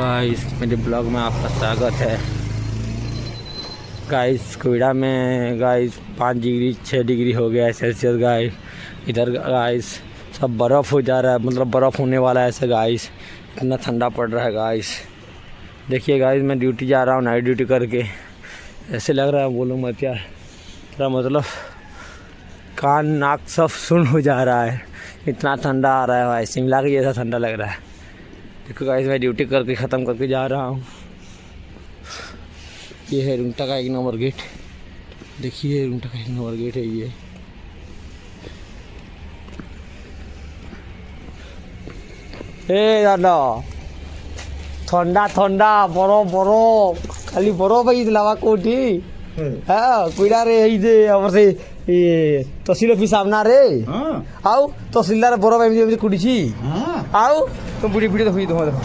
Guys मेरे blog में आपका स्वागत है। गाइस कोयडा में गाइस 5 डिग्री 6 डिग्री हो गया है सेल्सियस। गाइस इधर गाइस सब बर्फ़ हो जा रहा है, मतलब बर्फ़ होने वाला है ऐसा। गाइस इतना ठंडा पड़ रहा है। गाइस देखिए गाइस मैं ड्यूटी जा रहा हूँ नाइट ड्यूटी करके, ऐसे लग रहा है बोलूँ मत यार, थोड़ा मतलब कान नाक सब सुन हो जा रहा है, इतना ठंडा आ रहा है भाई, शिमला के जैसा ठंडा लग रहा है। देखो गाइस मैं ड्यूटी करके ख़त्म करके जा रहा हूँ। ये है रुंगटा का 1 नंबर गेट, देखिए रुंगटा का 1 नंबर गेट है ये। ए दादा ठंडा ठंडा बरफ बरफ खाली बरफ है लावा कोठी। हाँ कोईडा रे এই যে আমার সেই তহসিল অফিস সামনা রে আউ তহসিলদার বরফ এমনি এমনি কুড়িছি আউ তো বুড়ি বুড়ি দেখো দেখো দেখো।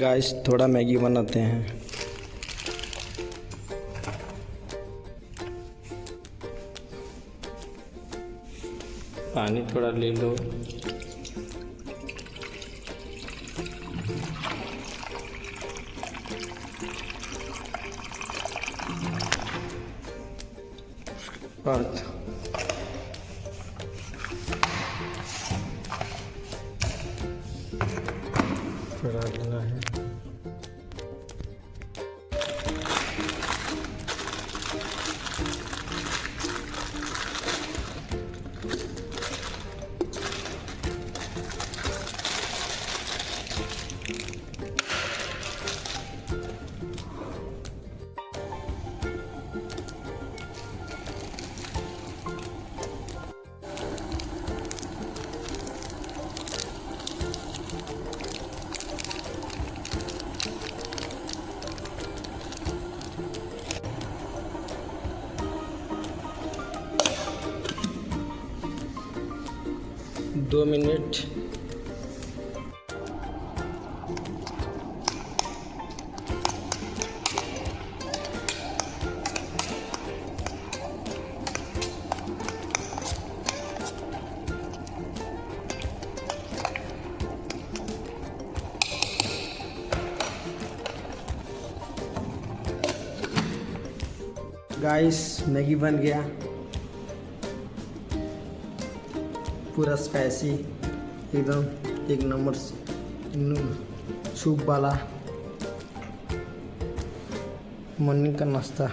गाइस थोड़ा मैगी बनाते हैं। पानी थोड़ा ले लो। और थोड़ा देना है। 2 मिनट। गाइस मैगी बन गया, पूरा स्पाइसी एकदम एक नंबर सूप वाला मॉर्निंग का नाश्ता।